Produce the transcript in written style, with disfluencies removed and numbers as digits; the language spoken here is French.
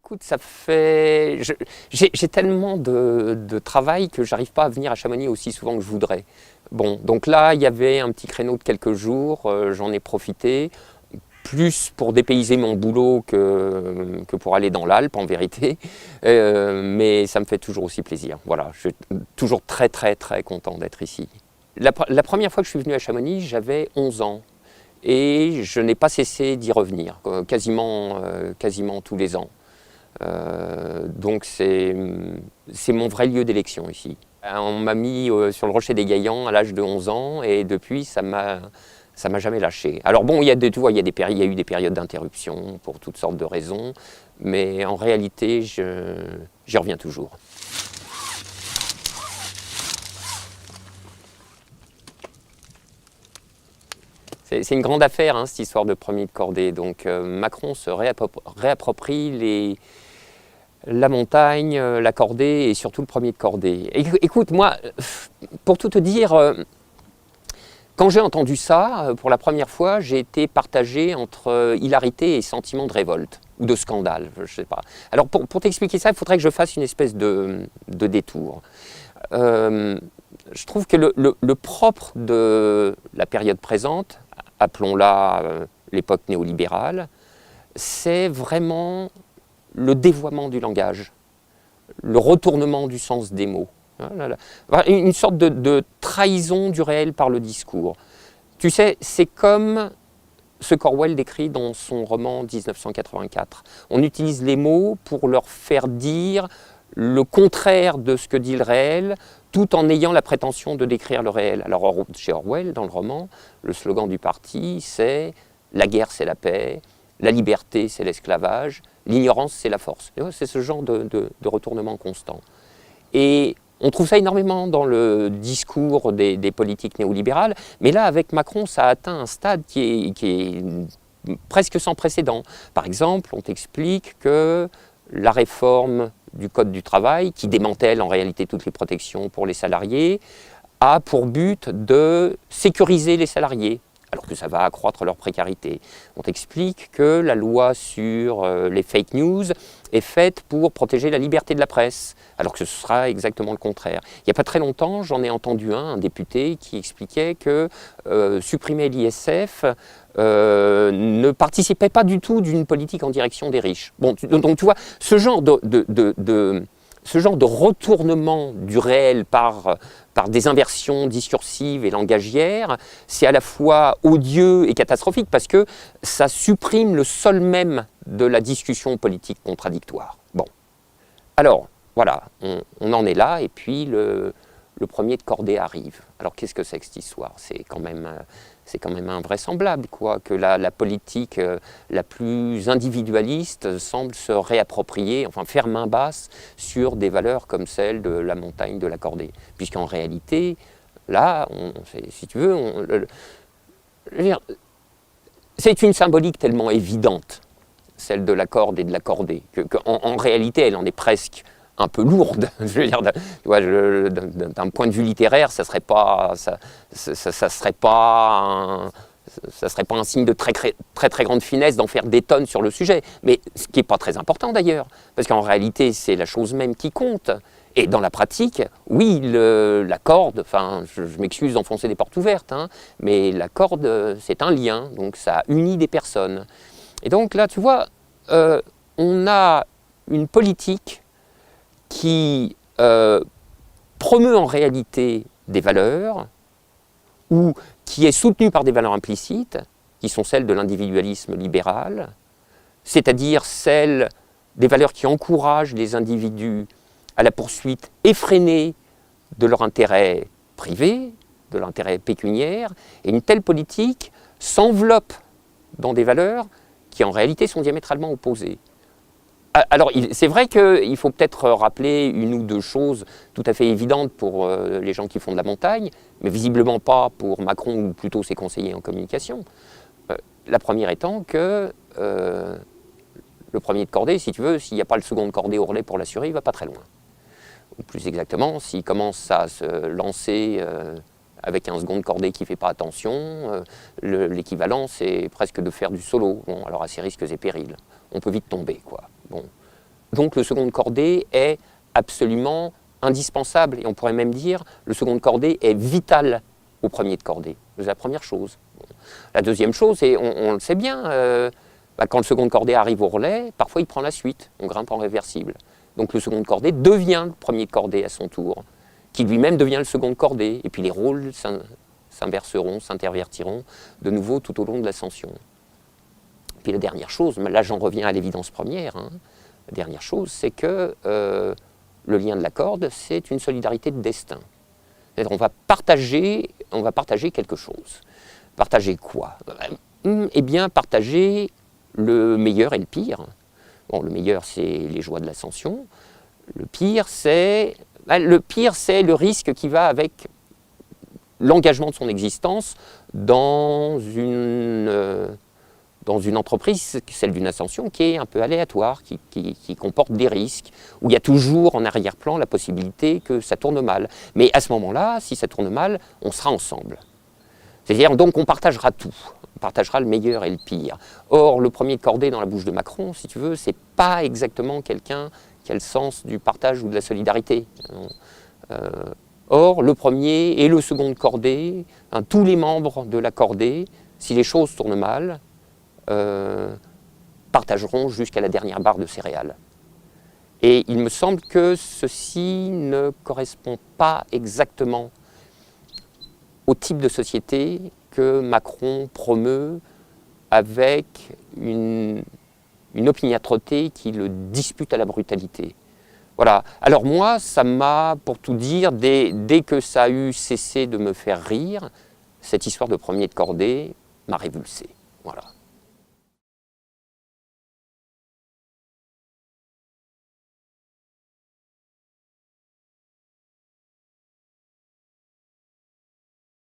Écoute, ça fait... J'ai tellement de travail que j'arrive pas à venir à Chamonix aussi souvent que je voudrais. Bon, donc là, il y avait un petit créneau de quelques jours, j'en ai profité, plus pour dépayser mon boulot que pour aller dans l'Alpe en vérité, mais ça me fait toujours aussi plaisir. Voilà, je suis toujours très content d'être ici. La première fois que je suis venu à Chamonix, j'avais 11 ans. Et je n'ai pas cessé d'y revenir, quasiment tous les ans. Donc c'est mon vrai lieu d'élection ici. On m'a mis sur le Rocher des Gaillans à l'âge de 11 ans et depuis ça m'a jamais lâché. Alors bon, tu vois, il y a eu des périodes d'interruption pour toutes sortes de raisons, mais en réalité j'y reviens toujours. C'est une grande affaire, hein, cette histoire de premier de cordée. Donc Macron se réapproprie la montagne, la cordée et surtout le premier de cordée. Écoute, moi, pour tout te dire, quand j'ai entendu ça, pour la première fois, j'ai été partagé entre hilarité et sentiment de révolte ou de scandale, je ne sais pas. Alors pour t'expliquer ça, il faudrait que je fasse une espèce de détour. Je trouve que le propre de la période présente, appelons-la l'époque néolibérale, c'est vraiment le dévoiement du langage, le retournement du sens des mots. Une sorte de trahison du réel par le discours. Tu sais, c'est comme ce qu'Orwell décrit dans son roman 1984. On utilise les mots pour leur faire dire le contraire de ce que dit le réel, tout en ayant la prétention de décrire le réel. Alors chez Orwell, dans le roman, le slogan du parti, c'est « la guerre, c'est la paix », « la liberté, c'est l'esclavage », « l'ignorance, c'est la force ». C'est ce genre de retournement constant. Et on trouve ça énormément dans le discours des politiques néolibérales, mais là, avec Macron, ça a atteint un stade qui est presque sans précédent. Par exemple, on t'explique que la réforme du Code du travail, qui démantèle en réalité toutes les protections pour les salariés, a pour but de sécuriser les salariés, alors que ça va accroître leur précarité. On t'explique que la loi sur les fake news est faite pour protéger la liberté de la presse, alors que ce sera exactement le contraire. Il n'y a pas très longtemps, j'en ai entendu un député, qui expliquait que supprimer l'ISF ne participait pas du tout d'une politique en direction des riches. Bon, donc tu vois, ce genre de retournement du réel par des inversions discursives et langagières, c'est à la fois odieux et catastrophique parce que ça supprime le sol même de la discussion politique contradictoire. Bon, alors voilà, on en est là et puis le premier de cordée arrive. Alors qu'est-ce que c'est que cette histoire? C'est quand même invraisemblable, quoi, que la politique la plus individualiste semble se réapproprier, enfin faire main basse sur des valeurs comme celle de la montagne de la cordée. Puisqu'en réalité, là, si tu veux, c'est une symbolique tellement évidente, celle de la corde et de la cordée, qu'en réalité, elle en est presque un peu lourde. Je veux dire, d'un point de vue littéraire, ça serait pas un signe de très grande finesse d'en faire des tonnes sur le sujet. Mais ce qui n'est pas très important d'ailleurs, parce qu'en réalité, c'est la chose même qui compte. Et dans la pratique, oui, la corde, enfin, je m'excuse d'enfoncer des portes ouvertes, hein, mais la corde, c'est un lien, donc ça unit des personnes. Et donc là, tu vois, on a une politique qui promeut en réalité des valeurs ou qui est soutenue par des valeurs implicites, qui sont celles de l'individualisme libéral, c'est-à-dire celles des valeurs qui encouragent les individus à la poursuite effrénée de leur intérêt privé, de l'intérêt pécuniaire, et une telle politique s'enveloppe dans des valeurs qui en réalité sont diamétralement opposées. Alors, c'est vrai qu'il faut peut-être rappeler une ou deux choses tout à fait évidentes pour les gens qui font de la montagne, mais visiblement pas pour Macron ou plutôt ses conseillers en communication. La première étant que le premier de cordée, si tu veux, s'il n'y a pas le second de cordée au relais pour l'assurer, il ne va pas très loin. Ou plus exactement, s'il commence à se lancer avec un second de cordée qui ne fait pas attention, l'équivalent, c'est presque de faire du solo. Bon, alors à ses risques et périls. On peut vite tomber, quoi. Bon. Donc le second de cordée est absolument indispensable, et on pourrait même dire le second de cordée est vital au premier de cordée. C'est la première chose. La deuxième chose, et on le sait bien, quand le second de cordée arrive au relais, parfois il prend la suite, on grimpe en réversible. Donc le second de cordée devient le premier de cordée à son tour, qui lui-même devient le second de cordée, et puis les rôles s'inverseront, s'intervertiront de nouveau tout au long de l'ascension. Puis la dernière chose, là j'en reviens à l'évidence première, hein, la dernière chose, c'est que le lien de la corde, c'est une solidarité de destin. On va partager quelque chose. Partager quoi? Eh bien, partager le meilleur et le pire. Bon, le meilleur, c'est les joies de l'ascension. Le pire, c'est le risque qui va avec l'engagement de son existence dans une entreprise, celle d'une ascension, qui est un peu aléatoire, qui comporte des risques, où il y a toujours en arrière-plan la possibilité que ça tourne mal. Mais à ce moment-là, si ça tourne mal, on sera ensemble. C'est-à-dire, donc, on partagera tout. On partagera le meilleur et le pire. Or, le premier de cordée dans la bouche de Macron, si tu veux, c'est pas exactement quelqu'un qui a le sens du partage ou de la solidarité. Or, le premier et le second de cordée, hein, tous les membres de la cordée, si les choses tournent mal, partageront jusqu'à la dernière barre de céréales. Et il me semble que ceci ne correspond pas exactement au type de société que Macron promeut avec une opiniâtreté qui le dispute à la brutalité. Voilà. Alors moi, ça m'a, pour tout dire, dès que ça a eu cessé de me faire rire, cette histoire de premier de cordée m'a révulsé. Voilà.